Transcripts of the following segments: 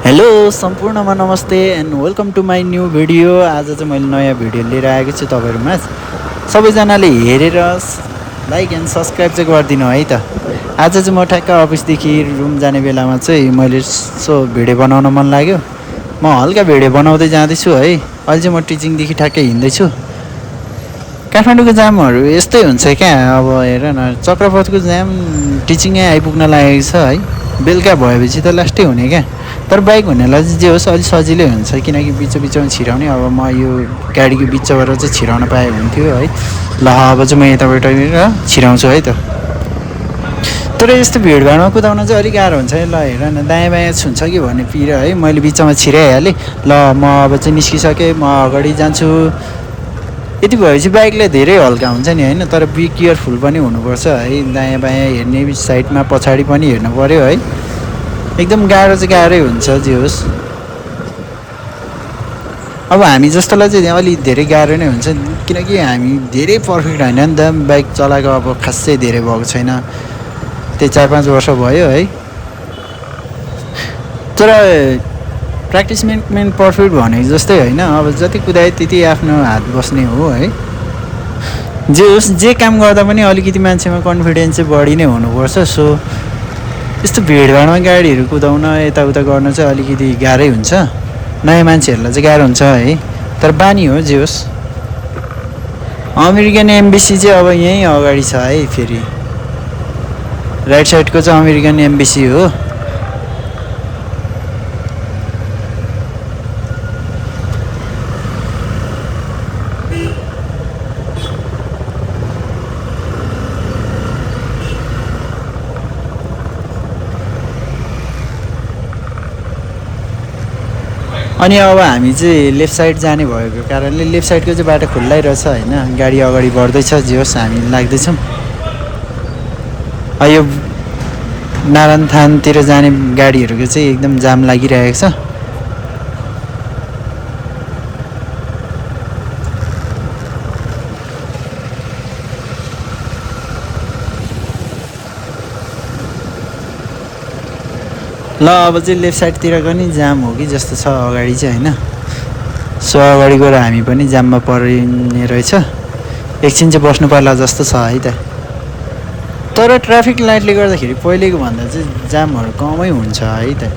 Hello सम्पूर्णमा नमस्ते and welcome to my new video. आज चाहिँ मैले नयाँ भिडियो लिएर आएको छु तपाईँहरूमा। सबैजनाले हेरेर लाइक एन्ड सब्सक्राइब चाहिँ गरिदिनु है त। आज चाहिँ म ठ्याक्क अफिसदेखि रुम जाने बेलामा चाहिँ मैले सो भिडियो बनाउन मन लाग्यो। म हल्का भिडियो बनाउँदै जाँदैछु है। अहिले चाहिँ म टिचिङदेखि ठ्याक्कै हिँड्दैछु। काठमाडौँको जामहरू यस्तै हुन्छ क्या। अब हेर न, चक्रपथको जाम टिचिङै आइपुग्न लागेको छ है। बेलुका भएपछि त लास्टै हुने क्या। तर बाइक हुनेलाई चाहिँ जे होस् अलिक सजिलै हुन्छ, किनकि बिचमा छिराउने। अब म यो गाडीको बिचबाट चाहिँ छिराउन पाए हुन्थ्यो है। ल अब चाहिँ म यताबाट छिराउँछु है त। तर यस्तो भिडभाडमा कुदाउन चाहिँ अलिक गाह्रो हुन्छ है। ल हेर न, दायाँ बायाँ छुन्छ कि भन्ने पिर है। मैले बिचमा छिराइहालेँ। ल म अब चाहिँ निस्किसकेँ, म अगाडि जान्छु। यति भएपछि बाइकलाई धेरै हल्का हुन्छ नि होइन। तर बी केयरफुल पनि हुनुपर्छ है। दायाँ बायाँ हेर्ने, साइडमा पछाडि पनि हेर्नु पऱ्यो है। एकदम गाह्रो चाहिँ गाह्रै हुन्छ जे होस्। अब हामी जस्तोलाई चाहिँ अलिक धेरै गाह्रो नै हुन्छ, किनकि हामी धेरै पर्फेक्ट होइन नि त। बाइक चलाएको अब खासै धेरै भएको छैन, त्यही 4-5 वर्ष भयो है। तर प्र्याक्टिस मेन पर्फेक्ट भनेको जस्तै होइन। अब जति कुदाए त्यति आफ्नो हात बस्ने हो है। जे होस्, जे काम गर्दा पनि अलिकति मान्छेमा कन्फिडेन्स चाहिँ बढी नै हुनुपर्छ। सो यस्तो भिडभाडमा गाडीहरू कुदाउन यताउता गर्न चाहिँ अलिकति गाह्रै हुन्छ। नयाँ मान्छेहरूलाई चाहिँ गाह्रो हुन्छ है। तर बानी हो जे होस्। अमेरिकन एम्बेसी चाहिँ अब यहीँ अगाडि छ है। फेरि राइट साइडको चाहिँ अमेरिकन एम्बेसी हो। अनि अब हामी चाहिँ लेफ्ट साइड जाने भएको कारणले लेफ्ट साइडको चाहिँ बाटो खुल्लै रहेछ होइन। गाडी अगाडि बढ्दैछ, जे होस् हामी लाग्दैछौँ। यो नारायण थानतिर जाने गाडीहरूको चाहिँ एकदम जाम लागिरहेको छ। ल अब चाहिँ लेफ्ट साइडतिरको नि जाम हो कि जस्तो छ अगाडि चाहिँ होइन। सो अगाडि गएर हामी पनि जाममा परिने रहेछ। एकछिन चाहिँ बस्नु पर्ला जस्तो छ है त। तर ट्राफिक लाइटले गर्दाखेरि पहिलेको भन्दा चाहिँ जामहरू कमै हुन्छ है त।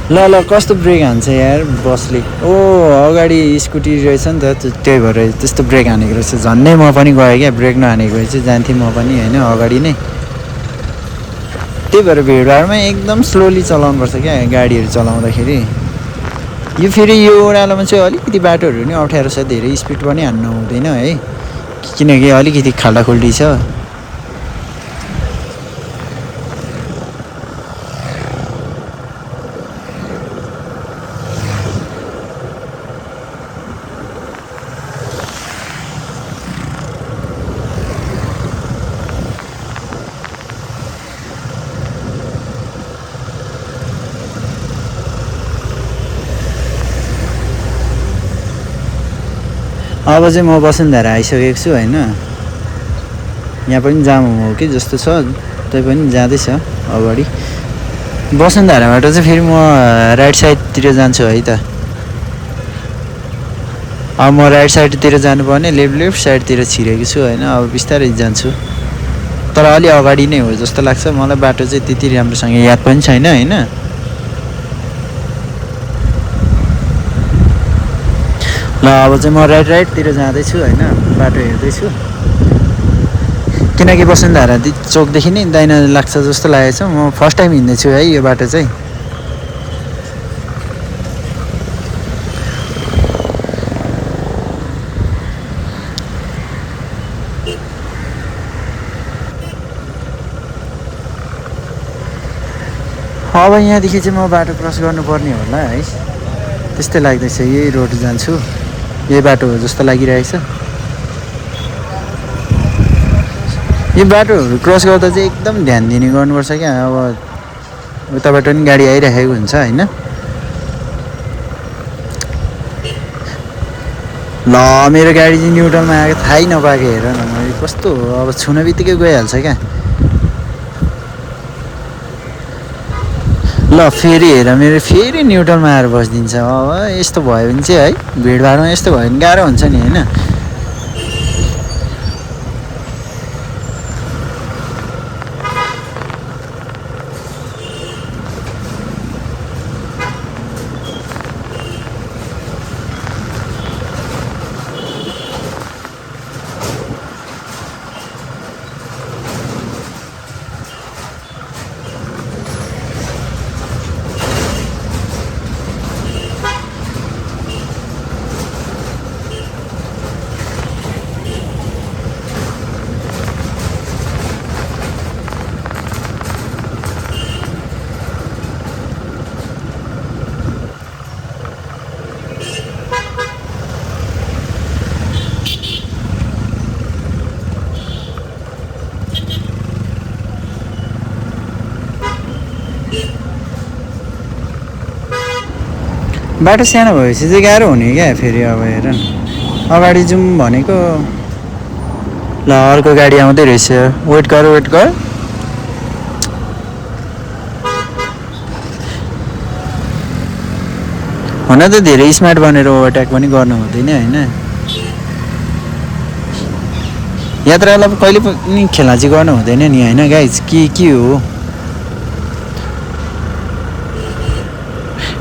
ल ल कस्तो ब्रेक हान्छ यार बसले। ओ अगाडि स्कुटी रहेछ नि त, त्यही भएर त्यस्तो ब्रेक हानेको रहेछ। झन्नै म पनि गएँ क्या, ब्रेक नहानेको भए चाहिँ जान्थेँ म पनि होइन अगाडि नै। त्यही भएर भिडभाडमा एकदम स्लोली चलाउनुपर्छ क्या गाडीहरू चलाउँदाखेरि। यो फेरि यो ओह्रालोमा चाहिँ अलिकति बाटोहरू नि अप्ठ्यारो छ, धेरै स्पिड पनि हान्नु हुँदैन है, किनकि अलिकति खाल्डाखुल्डी छ। अब चाहिँ म वसुन्धरा आइसकेको छु होइन। यहाँ पनि जाम हो कि जस्तो छ, तै पनि जाँदैछ अगाडि। वसुन्धराबाट चाहिँ फेरि म राइट साइडतिर जान्छु है त। अब म राइट साइडतिर जानुपर्ने, लेफ्ट साइडतिर छिरेको छु होइन। अब बिस्तारै जान्छु, तर अलि अगाडि नै हो जस्तो लाग्छ मलाई। बाटो चाहिँ त्यति राम्रोसँग याद पनि छैन होइन। ल अब चाहिँ म राइटतिर जाँदैछु होइन, बाटो हेर्दैछु। किनकि वसुन्धरा चोकदेखि नै दाहिना लाग्छ जस्तो लागेको छ। म फर्स्ट टाइम हिँड्दैछु है यो बाटो चाहिँ। अब यहाँदेखि चाहिँ म बाटो क्रस गर्नुपर्ने होला है, त्यस्तै लाग्दैछ। यही रोड जान्छु, यही बाटो हो जस्तो लागिरहेछ। यो बाटोहरू क्रस गर्दा चाहिँ एकदम ध्यान दिने गर्नुपर्छ क्या। अब उताबाट पनि गाडी आइरहेको हुन्छ होइन। ल मेरो गाडी चाहिँ न्युट्रलमा आएको थाहै नपाएको, हेर न मैले कस्तो हो, अब छुन बित्तिकै गइहाल्छ क्या। ल फेरि हेर मेरो फेरि न्युट्रलमा आएर बसिदिन्छ। अब यस्तो भयो भने चाहिँ है, भिडभाडमा यस्तो भयो भने गाह्रो हुन्छ नि होइन। बाटो सानो भएपछि चाहिँ गाह्रो हुने क्या फेरि। अब हेर न, अगाडि जाउँ भनेको, ल अर्को गाडी आउँदै रहेछ, वेट गर वेट गर। हुन त धेरै स्मार्ट बनेर ओभरटेक पनि गर्नु हुँदैन होइन। यात्रालाई कहिले पनि खेलाची गर्नु हुँदैन नि होइन गाइज। के हो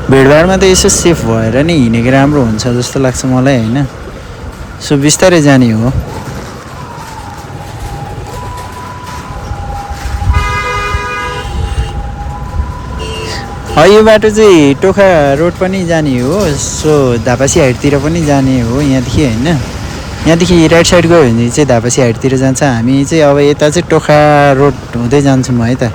भिडभाडमा त यसो सेफ भएर नै हिँडेको राम्रो हुन्छ जस्तो लाग्छ मलाई होइन। सो बिस्तारै जाने हो। यो बाटो चाहिँ टोखा रोड पनि जाने हो, सो धापासी हाइटतिर पनि जाने हो यहाँदेखि होइन। यहाँदेखि राइट साइड गयो भने चाहिँ धापासी हाइटतिर जान्छ। हामी चाहिँ अब यता चाहिँ टोखा रोड हुँदै जान्छौँ है त।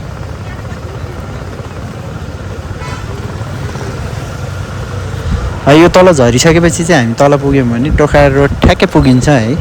यो तल झरिसकेपछि चाहिँ हामी तल पुग्यौँ भने टोखा रोड ठ्याक्कै पुगिन्छ है।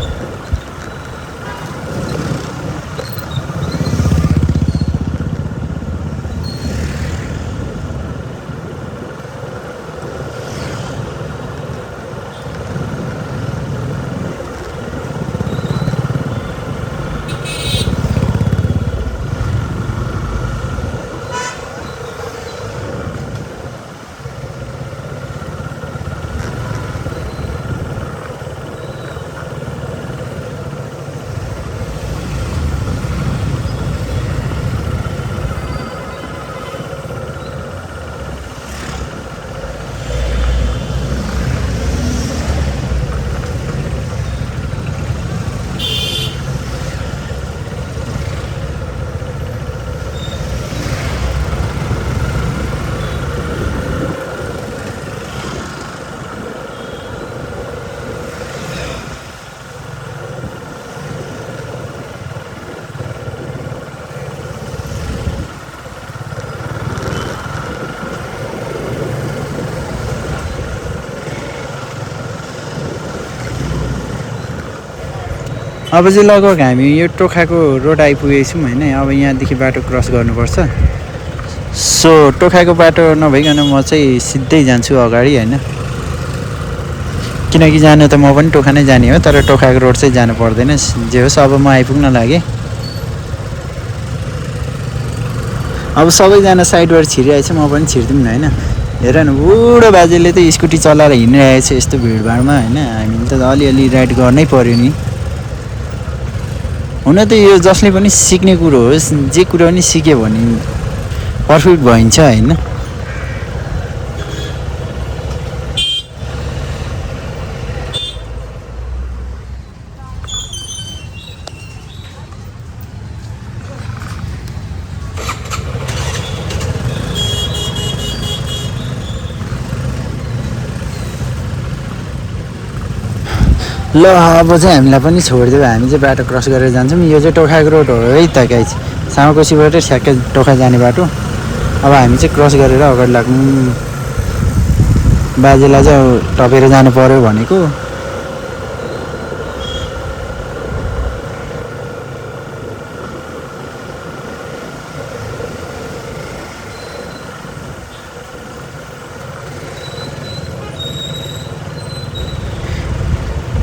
अब चाहिँ लगभग हामी यो टोखाको रोड आइपुगेछौँ होइन। अब यहाँदेखि बाटो क्रस गर्नुपर्छ। सो टोखाको बाटो नभइकन म चाहिँ सिधै जान्छु अगाडि होइन, किनकि जानु त म पनि टोखा नै जाने हो, तर टोखाको रोड चाहिँ जानु पर्दैन। जे होस् अब म आइपुग्न लागेँ। अब सबैजना साइडबाट छिरिरहेछ, म पनि छिर्दिउँ न होइन। हेर न बुढो बाजेले त स्कुटी चलाएर हिँडिरहेको छ यस्तो भिडभाडमा होइन। हामीले त अलिअलि राइड गर्नै पर्यो नि। हुन त यो जसले पनि सिक्ने कुरो हो, जे कुरो पनि सिक्यो भने पर्फेक्ट भइन्छ होइन। ल अब चाहिँ हामीलाई पनि छोडिदियो, हामी चाहिँ बाटो क्रस गरेर जान्छौँ। यो चाहिँ टोखाको रोड हो है त गाइज, सामाकोसीबाट ठ्याक्कै टोखा जाने बाटो। अब हामी चाहिँ क्रस गरेर अगाडि लाग्नु। बाजेलाई चाहिँ टपेर जानु पर्यो भनेको।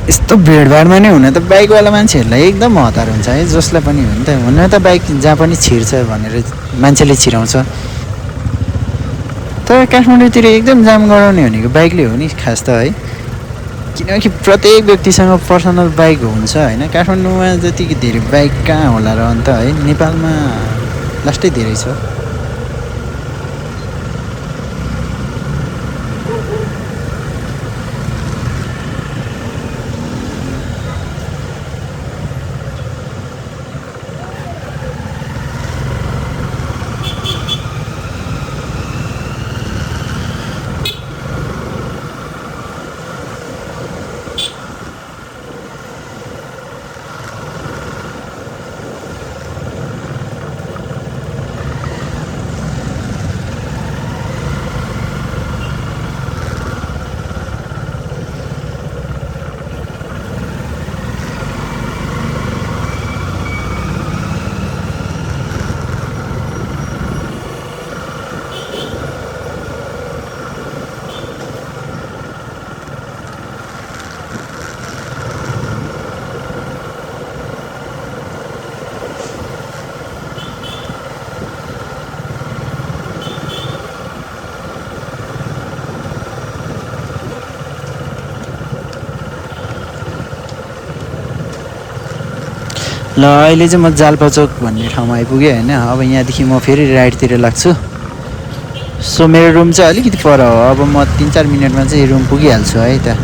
यस्तो भिडभाडमा नै हुन त बाइकवाला मान्छेहरूलाई एकदम हतार हुन्छ है, जसलाई पनि हो नि त। हुन त बाइक जहाँ पनि छिर्छ भनेर मान्छेले छिराउँछ, तर काठमाडौँतिर एकदम जाम गराउने भनेको बाइकले हो नि खास त है। किनकि प्रत्येक व्यक्तिसँग पर्सनल बाइक हुन्छ होइन। काठमाडौँमा जति धेरै बाइक कहाँ होला र अन्त है, नेपालमा लास्टै धेरै छ। ल अहिले चाहिँ म जाल्पा चोक भन्ने ठाउँमा आइपुगेँ होइन। अब यहाँदेखि म फेरि राइटतिर लाग्छु। सो मेरो रुम चाहिँ अलिकति पर हो। अब म 3-4 मिनटमा चाहिँ रुम पुगिहाल्छु है त।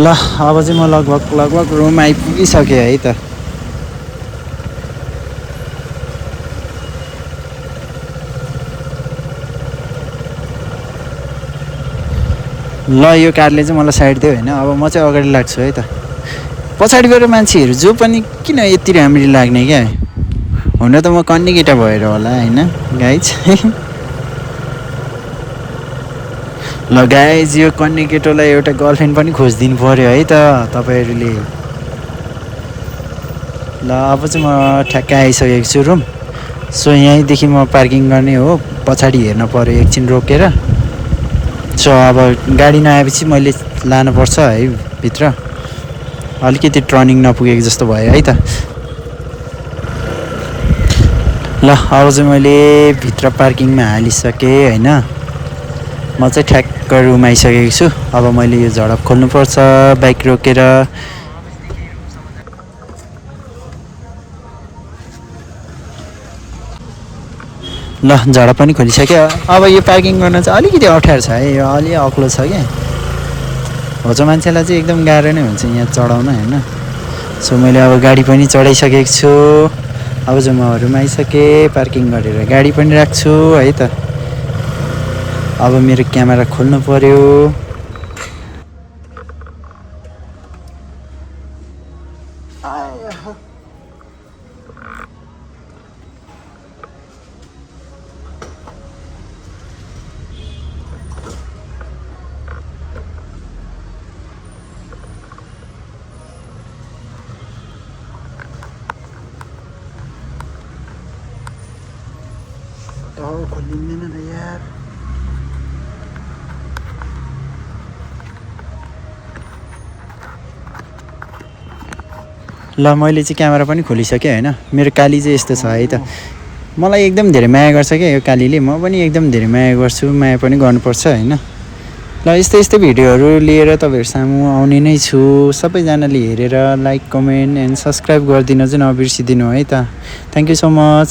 ल अब चाहिँ म लगभग रुम आइपुगिसकेँ है त। ल यो कारले चाहिँ मलाई साइड दियो होइन। अब म चाहिँ अगाडि लाग्छु है त। पछाडिबाट मान्छेहरू जो पनि किन यति राम्ररी लाग्ने क्या हुन त म कन्ने केटा भएर होला होइन गाइज ल गाइज यो कन्ने केटोलाई एउटा गर्लफ्रेन्ड पनि खोजिदिनु पऱ्यो है त तपाईँहरूले ल अब चाहिँ म ठ्याक्कै आइसकेको छु रुम सो यहीँदेखि म पार्किङ गर्ने हो पछाडि हेर्न पऱ्यो एकछिन रोकेर सो अब गाडी नआएपछि मैले लानुपर्छ है भित्र अलिकति टर्निङ नपुगेको जस्तो भयो है त ल अब चाहिँ मैले भित्र पार्किङमा हालिसकेँ होइन म चाहिँ ठ्याक्क रुम आइसकेको छु अब मैले यो झडप खोल्नुपर्छ बाइक रोकेर ल झडप पनि खोलिसक्यो अब यो पार्किङ गर्न चाहिँ अलिकति अप्ठ्यारो छ है यो अलि अग्लो छ क्या होचो मान्छेलाई चाहिँ एकदम गाह्रो नै हुन्छ यहाँ चढाउन होइन सो मैले अब गाडी पनि चढाइसकेको छु अब चाहिँ म रुम आइसकेँ पार्किङ गरेर गाडी पनि राख्छु है त अब मेरो क्यामेरा खोल्नु पर्यो खोलिँदैन र यार ल मैले चाहिँ क्यामेरा पनि खोलिसकेँ होइन मेरो काली चाहिँ यस्तो छ है त मलाई एकदम धेरै माया गर्छ क्या यो कालीले म पनि एकदम धेरै माया गर्छु माया पनि गर्नुपर्छ होइन ल यस्तै यस्तै भिडियोहरू लिएर तपाईँहरू सामु आउने नै छु सबैजनाले हेरेर लाइक कमेन्ट एन्ड सब्सक्राइब गरिदिनु चाहिँ नबिर्सिदिनु है त थ्याङ्क यू सो मच